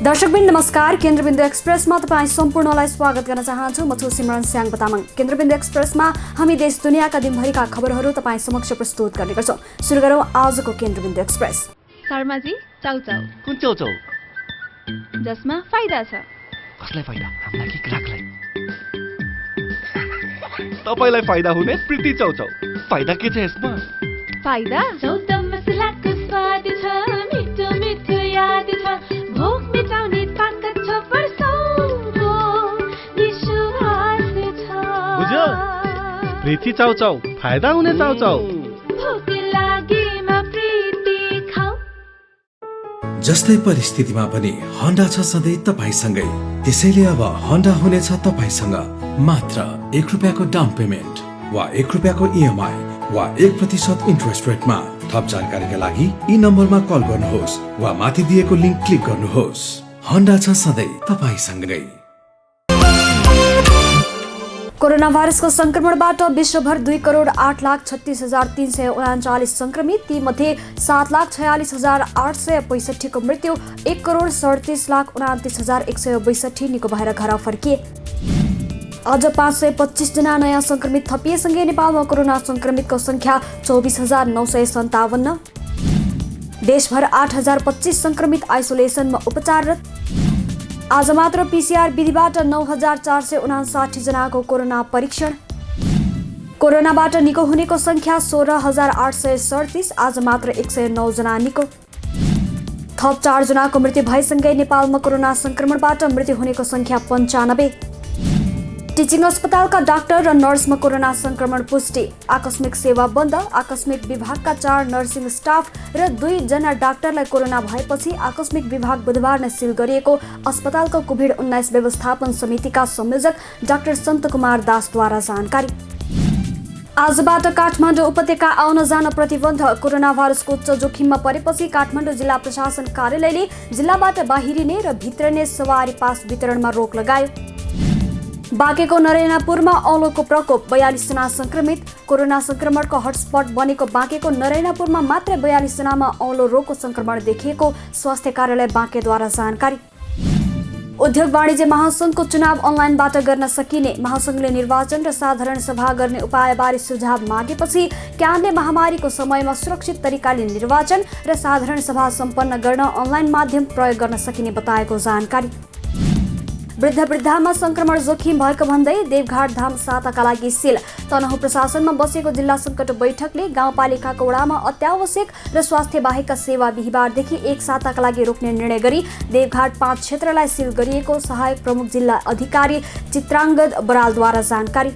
दर्शकबिन नमस्कार। केन्द्रबिन्दु एक्सप्रेसमा तपाईँ सम्पूर्णलाई स्वागत गर्न चाहन्छु। म छु सिमरन स्याङ बतामङ। केन्द्रबिन्दु एक्सप्रेसमा हामी देश दुनियाँका दिनभरिका खबरहरू तपाईँ समक्ष प्रस्तुत गर्ने गर्छौँ। सुरु गरौँ आजको केन्द्रबिन्दु एक्सप्रेस। शर्माजी, चाउचाउ कुन चाउचाउ जसमा फाइदा छ? कसलाई फाइदा? हामीलाई कि ग्राहकलाई? तपाईलाई फाइदा हुने प्रीति चाउचाउ। फाइदा के छ यसमा? फाइदा चौध मसलाको स्वाद छ, मिठो मिठो याद छ, भोक मिटाउने ताकत छ, पर्साउँदो विश्वास छ। बुझ्यो? प्रीति चाउचाउ, फाइदा हुने चाउचाउ। भोक लागेमा प्रीति खाऊ। जस्तै परिस्थितिमा पनि होन्डा छ सधैँ तपाईसँगै। त्यसैले अब होन्डा हुनेछ तपाईसँग मात्र ₹1 डाउन पेमेन्ट वा ₹1 EMI वा 1% इन्ट्रेस्ट रेटमा। थप जानकारीका लागि यी नम्बरमा कल गर्नुहोस् वा माथि दिएको लिङ्क क्लिक गर्नुहोस्। होन्डा छ सधैँ तपाईसँगै। कोरोना भाइरसको संक्रमणबाट विश्वभर 2,08,36,339 संक्रमित, ती मध्ये 7,46,865 को मृत्यु, 1,37,29,162 निको भएर घर फर्किए। अझ 525 जना नयाँ संक्रमित थपिएसँगै नेपालमा कोरोना संक्रमितको संख्या 24,957। देशभर 8,025 संक्रमित आइसोलेसनमा उपचाररत। आज मात्र PCR विधिबाट 9,459 जनाको कोरोना परीक्षण। कोरोनाबाट निको हुनेको संख्या 16,837। आज मात्र 109 जना निको। थप 4 जनाको मृत्यु भएसँगै नेपालमा कोरोना संक्रमणबाट मृत्यु हुनेको संख्या 95। टिचिङ अस्पतालका डाक्टर र नर्समा कोरोना संक्रमण पुष्टि। आकस्मिक सेवा बन्द। आकस्मिक विभागका 4 नर्सिङ स्टाफ र 2 जना डाक्टरलाई कोरोना भएपछि आकस्मिक विभाग बुधबार नै सिल गरिएको अस्पतालको कोभिड-19 व्यवस्थापन समितिका संयोजक डाक्टर सन्त कुमार दासद्वारा जानकारी। आजबाट काठमाडौँ उपत्यका आउन जान प्रतिबन्ध। कोरोना भाइरसको उच्च जोखिममा परेपछि काठमाडौँ जिल्ला प्रशासन कार्यालयले जिल्लाबाट बाहिरिने र भित्रने सवारी पास वितरणमा रोक लगायो। बाँकेको नरैनापुरमा औलोको प्रकोप, 42 जना संक्रमित। कोरोना संक्रमणको हटस्पट बनेको बाँकेको नरैनापुरमा मात्र 42 जनामा औलो रोगको संक्रमण देखिएको स्वास्थ्य कार्यालय बाँकेद्वारा जानकारी। उद्योग वाणिज्य महासंघको चुनाव अनलाइनबाट गर्न सकिने। महासंघले निर्वाचन र साधारण सभा गर्ने उपायबारे सुझाव मागेपछि क्यानले महामारीको समयमा सुरक्षित तरिकाले निर्वाचन र साधारण सभा सम्पन्न गर्न अनलाइन माध्यम प्रयोग गर्न सकिने बताएको जानकारी। वृद्धामा संक्रमण जोखिम भएको भन्दै देवघाट धाम साताका लागि सिल। तनहुँ प्रशासनमा बसेको जिल्ला संकट बैठकले गाउँपालिकाको वडामा अत्यावश्यक र स्वास्थ्य बाहेकका सेवा बिहिबारदेखि 1 साताका लागि रोक्ने निर्णय गरी देवघाट 5 क्षेत्रलाई सिल गरिएको सहायक प्रमुख जिल्ला अधिकारी चित्राङ्गद बरालद्वारा जानकारी।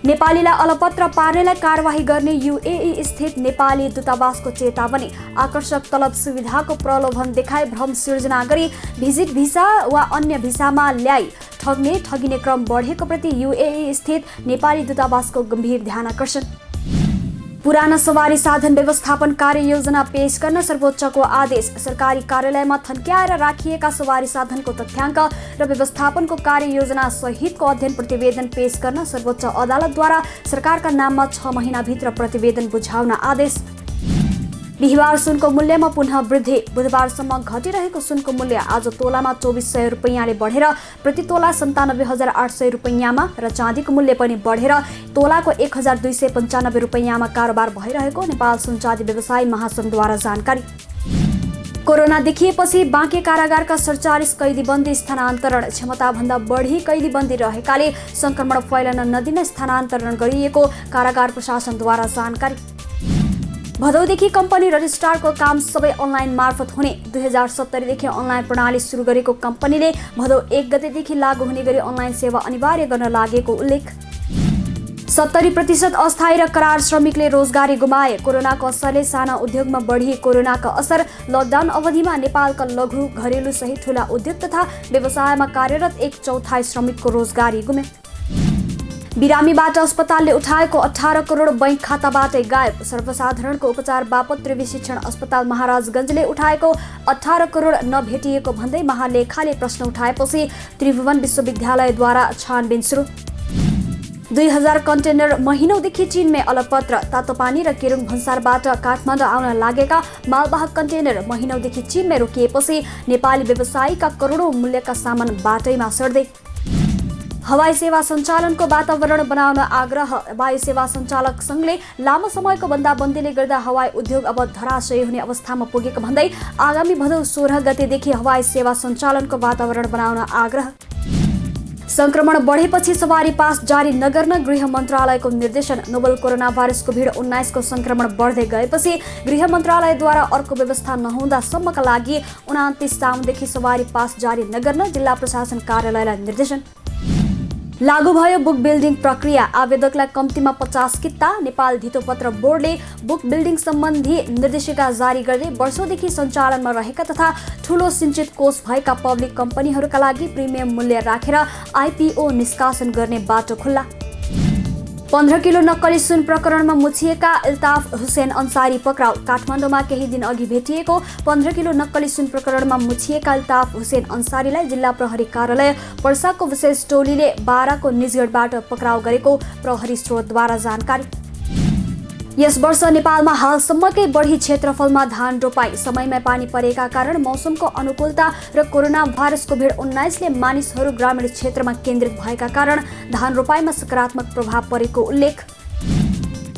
नेपालीलाई अलपत्र पार्नेलाई कारवाही गर्ने UAE स्थित नेपाली दूतावासको चेतावनी। आकर्षक तलब सुविधाको प्रलोभन देखाई भ्रम सिर्जना गरी भिजिट भिसा वा अन्य भिसामा ल्याई ठगिने क्रम बढेको प्रति UAE स्थित नेपाली दूतावासको गम्भीर ध्यानकर्षण। पुराना सवारी साधन व्यवस्थापन कार्ययोजना पेश गर्न सर्वोच्चको आदेश। सरकारी कार्यालयमा थन्क्याएर राखिएका सवारी साधनको तथ्याङ्क र व्यवस्थापनको कार्ययोजना सहितको अध्ययन प्रतिवेदन पेश गर्न सर्वोच्च अदालतद्वारा सरकारका नाममा 6 महिनाभित्र प्रतिवेदन बुझाउन आदेश। बिहिबार सुनको मूल्यमा पुनः वृद्धि। बुधबारसम्म घटिरहेको सुनको मूल्य आज तोलामा 2400 रुपैयाँले बढेर प्रति तोला 97,800 रुपैयाँमा र चाँदीको मूल्य पनि बढेर तोलाको 1,295 रुपैयाँमा कारोबार भइरहेको नेपाल सुन चाँदी व्यवसायी महासंघद्वारा जानकारी। कोरोना देखिएपछि बाँके कारागारका 47 कैदीबन्दी स्थानान्तरण। क्षमताभन्दा बढी कैदीबन्दी रहेकाले संक्रमण फैलन नदिन स्थानान्तरण गरिएको कारागार प्रशासनद्वारा जानकारी। भदौदेखि कम्पनी रजिस्ट्रारको काम सबै अनलाइन मार्फत हुने। 2070 देखि अनलाइन प्रणाली सुरु गरेको कम्पनीले भदौ 1 गतेदेखि लागू हुने गरी अनलाइन सेवा अनिवार्य गर्न लागेको उल्लेख। 70% अस्थायी र करार श्रमिकले रोजगारी गुमाए। कोरोनाको असरले साना उद्योगमा बढी। कोरोनाको असर। लकडाउन अवधिमा नेपालका लघु घरेलु सहित ठूला उद्योग तथा व्यवसायमा कार्यरत 1/4 श्रमिकको रोजगारी गुमे। बिरामीबाट अस्पतालले उठाएको 18 करोड बैंक खाताबाटै गायब। सर्वसाधारणको उपचार बापत त्रिवी शिक्षण अस्पताल महाराजगञ्जले उठाएको 18 करोड नभेटिएको भन्दै महालेखाले प्रश्न उठाएपछि त्रिभुवन विश्वविद्यालयद्वारा छानबिन सुरु। 2000 कन्टेनर महिनौदेखि चीनमै अलपत्र। तातोपानी र केरुङ भन्सारबाट काठमाडौँ आउन लागेका मालवाहक कन्टेनर महिनौदेखि चीनमै रोकिएपछि नेपाली व्यवसायीका करोडौं मूल्यका सामान बाटैमा सर्दै। हवाई सेवा सञ्चालनको वातावरण बनाउन आग्रह। वायु सेवा सञ्चालक सङ्घले लामो समयको बन्दाबन्दीले गर्दा हवाई उद्योग अब धराशयी हुने अवस्थामा पुगेको भन्दै आगामी भदौ 16 गतेदेखि हवाई सेवा सञ्चालनको वातावरण बनाउन आग्रह। संक्रमण बढेपछि सवारी पास जारी नगर्न गृह मन्त्रालयको निर्देशन। नोभल कोरोना भाइरस कोभिड-19 को संक्रमण बढ्दै गएपछि गृह मन्त्रालयद्वारा अर्को व्यवस्था नहुँदासम्मका लागि 29 साउनदेखि सवारी पास जारी नगर्न जिल्ला प्रशासन कार्यालयलाई निर्देशन। लागू भयो बुक बिल्डिङ प्रक्रिया। आवेदकलाई कम्तीमा 50 किता। नेपाल धितोपत्र बोर्डले बुक बिल्डिङ सम्बन्धी निर्देशिका जारी गर्दै वर्षौंदेखि सञ्चालनमा रहेका तथा ठूलो सिन्चित कोष भएका पब्लिक कम्पनीहरूका लागि प्रिमियम मूल्य राखेर आइपिओ निष्कासन गर्ने बाटो खुल्ला। 15 किलो नक्कली सुन प्रकरणमा मुछिएका इल्ताफ हुसेन अन्सारी पक्राउ। काठमाडौँमा केही दिन अघि भेटिएको 15 किलो नक्कली सुन प्रकरणमा मुछिएका इल्ताफ हुसेन अन्सारीलाई जिल्ला प्रहरी कार्यालय पर्साको विशेष टोलीले बाराको निजगढबाट पक्राउ गरेको प्रहरी स्रोतद्वारा जानकारी। यस वर्ष नेपालमा हालसम्मकै बढी क्षेत्रफलमा धान रोपाई। समयमा पानी परेका कारण मौसमको अनुकूलता र कोरोना भाइरस कोभिड-19 ले मानिसहरू ग्रामीण क्षेत्रमा केन्द्रित भएका कारण धान रोपाईमा सकारात्मक प्रभाव परेको उल्लेख।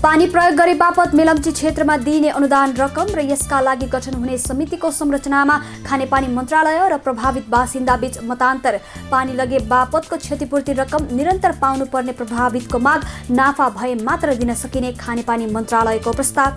पानी प्रयोग गरे बापत मेलम्ची क्षेत्रमा दिइने अनुदान रकम र यसका लागि गठन हुने समितिको संरचनामा खानेपानी मन्त्रालय र प्रभावित बासिन्दा बीच मतान्तर। पानी लगे बापतको क्षतिपूर्ति रकम निरन्तर पाउनुपर्ने प्रभावितको माग नाफा भए मात्र दिन सकिने खानेपानी मन्त्रालयको प्रस्ताव।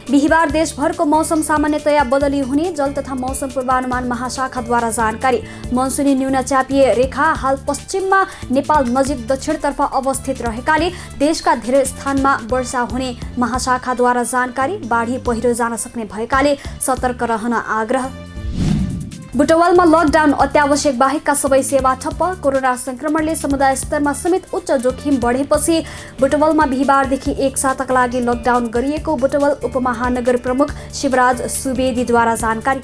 बिहिबार देशभरको मौसम सामान्यतया बदली हुने जल तथा मौसम पूर्वानुमान महाशाखाद्वारा जानकारी। मनसुनी न्यून चापिए रेखा हाल पश्चिममा नेपाल नजिक दक्षिणतर्फ अवस्थित रहेकाले देशका धेरै स्थानमा वर्षा हुने महाशाखाद्वारा जानकारी। बाढी पहिरो जान सक्ने भएकाले सतर्क रहन आग्रह। बुटवलमा लकडाउन। अत्यावश्यक बाहेकका सबै सेवा ठप्प। कोरोना संक्रमणले समुदाय स्तरमा समेत उच्च जोखिम बढेपछि बुटवलमा बिहिबारदेखि एक साताका लागि लकडाउन गरिएको बुटवल उपमहानगर प्रमुख शिवराज सुवेदीद्वारा जानकारी।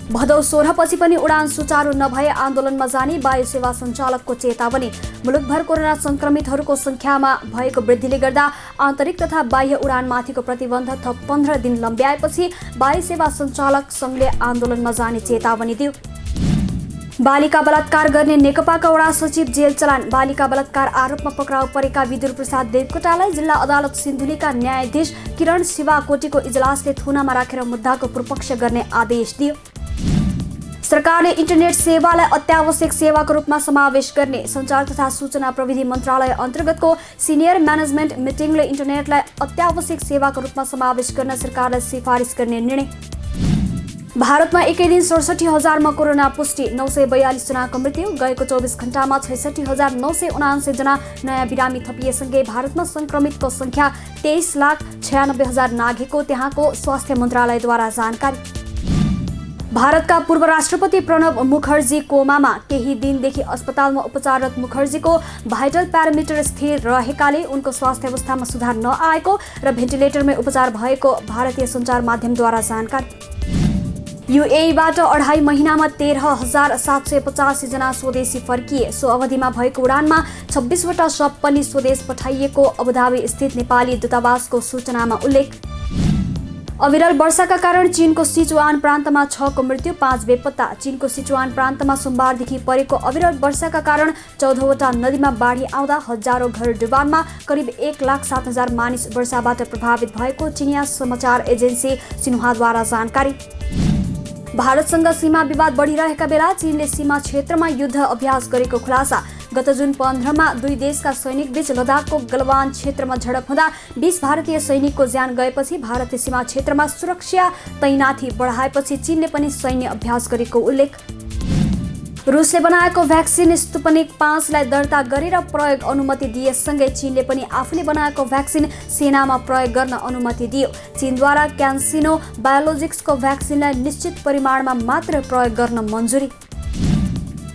भदौ 16 पछि पनि उडान सुचारू नभए आन्दोलनमा जाने वायु सेवा सञ्चालकको चेतावनी। मुलुकभर कोरोना संक्रमितहरूको संख्यामा भएको वृद्धिले गर्दा आन्तरिक तथा बाह्य उडानमाथिको प्रतिबन्ध थप 15 दिन लम्ब्याएपछि वायु सेवा सञ्चालक सङ्घले आन्दोलनमा जाने चेतावनी दियो। बालिका बलात्कार गर्ने नेकपाका वडा सचिव जेल चलान। बालिका बलात्कार आरोपमा पक्राउ परेका विदुर प्रसाद देवकोटालाई जिल्ला अदालत सिन्धुलीका न्यायाधीश किरण शिवाकोटीको इजलासले थुनामा राखेर मुद्दाको पूर्वपक्ष गर्ने आदेश दियो। सरकारले इन्टरनेट सेवालाई अत्यावश्यक सेवाको रूपमा समावेश गर्ने। सञ्चार तथा सूचना प्रविधि मन्त्रालय अन्तर्गतको सिनियर म्यानेजमेन्ट मिटिङले इन्टरनेटलाई अत्यावश्यक सेवाको रूपमा समावेश गर्न सरकारलाई सिफारिस गर्ने निर्णय। भारतमा एकै दिन 67,000मा कोरोना पुष्टि। 942 जनाको मृत्यु। गएको 24 घण्टामा 66,979 जना नयाँ बिरामी थपिएसँगै भारतमा संक्रमितको संख्या 23,96,000 नाघेको त्यहाँको स्वास्थ्य मन्त्रालयद्वारा जानकारी। भारतका पूर्व राष्ट्रपति प्रणब मुखर्जी कोमामा। केही दिनदेखि अस्पतालमा उपचाररत मुखर्जीको भाइटल प्यारामिटर स्थिर रहेकाले उनको स्वास्थ्य अवस्थामा सुधार नआएको र भेन्टिलेटरमै उपचार भएको भारतीय सञ्चार माध्यमद्वारा जानकारी। युएईबाट 2.5 महिनामा 13,785 जना स्वदेशी फर्किए। सो अवधिमा भएको उडानमा 26 वटा शव पनि स्वदेश पठाइएको अबुधाबी स्थित नेपाली दूतावासको सूचनामा उल्लेख। अविरल वर्षाका कारण चीनको सिचुआन प्रान्तमा 6 को मृत्यु, 5 बेपत्ता। चीनको सिचुआन प्रान्तमा सोमबारदेखि परेको अविरल वर्षाका कारण 14 वटा नदीमा बाढी आउँदा हजारौं घर डुबानमा करिब 1,07,000 मानिस वर्षाबाट प्रभावित भएको चिनिया समाचार एजेन्सी सिन्हुवाद्वारा जानकारी। भारतसँग सीमा विवाद बढिरहेका बेला चीनले सीमा क्षेत्रमा युद्ध अभ्यास गरेको खुलासा। गत जुन 15मा दुई देशका सैनिक बीच लद्दाखको गलवान क्षेत्रमा झडप हुँदा 20 भारतीय सैनिकको ज्यान गएपछि भारतीय सीमा क्षेत्रमा सुरक्षा तैनाथी बढाएपछि चीनले पनि सैन्य अभ्यास गरेको उल्लेख। रुसले बनाएको भ्याक्सिन स्पुतनिक 5 लाई दर्ता गरेर प्रयोग अनुमति दिएसँगै चीनले पनि आफूले बनाएको भ्याक्सिन सेनामा प्रयोग गर्न अनुमति दियो। चीनद्वारा क्यान्सिनो बायोलोजिक्सको भ्याक्सिनलाई निश्चित परिमाणमा मात्र प्रयोग गर्न मन्जुरी।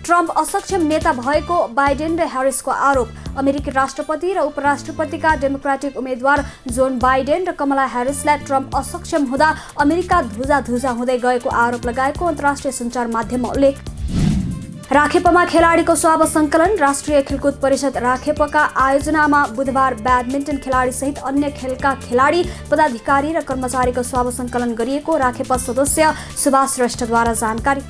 ट्रम्प असक्षम नेता भएको बाइडेन र ह्यारिसको आरोप। अमेरिकी राष्ट्रपति र उपराष्ट्रपतिका डेमोक्रेटिक उम्मेद्वार जोन बाइडेन र कमला ह्यारिसलाई ट्रम्प असक्षम हुँदा अमेरिका धुजा हुँदै गएको आरोप लगाएको अन्तर्राष्ट्रिय सञ्चार माध्यममा उल्लेख। राखेपमा खेलाडीको स्वाब सङ्कलन। राष्ट्रिय खेलकुद परिषद राखेपका आयोजनामा बुधबार ब्याडमिन्टन खेलाडी सहित अन्य खेलका खेलाडी, पदाधिकारी र कर्मचारीको स्वाब सङ्कलन गरिएको राखेपा सदस्य सुभाष श्रेष्ठद्वारा जानकारी।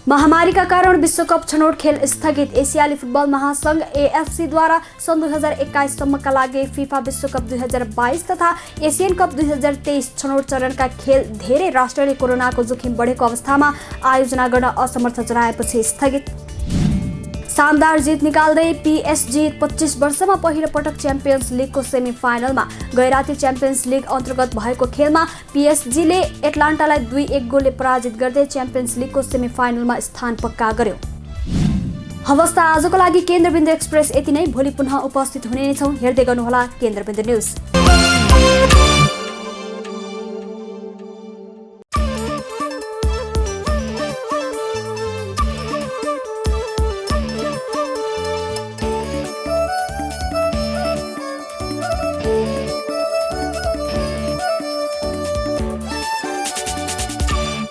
महामारीका कारण विश्वकप छनौट खेल स्थगित। एसियाली फुटबल महासंघ AFC-द्वारा सन् 2021 सम्मका लागि फिफा विश्वकप 2022 तथा एसियन कप 2023 छनौट चरणका खेल धेरै राष्ट्रले कोरोनाको जोखिम बढेको अवस्थामा आयोजना गर्न असमर्थ जनाएपछि स्थगित। शानदार जित निकाल्दै PSG 25 वर्षमा पहिलो पटक च्याम्पियन्स लिगको सेमी फाइनलमा। गैराती च्याम्पियन्स लिग अन्तर्गत भएको खेलमा PSG ले एटलान्टालाई 2-1 गोलले पराजित गर्दै च्याम्पियन्स लिगको सेमी फाइनलमा स्थान पक्का गर्यो। हवस् त आजको लागि केन्द्रबिन्दु एक्सप्रेस यति नै। भोलि पुनः उपस्थित हुने नै छौँ। हेर्दै गर्नुहोला केन्द्रबिन्दु न्युज।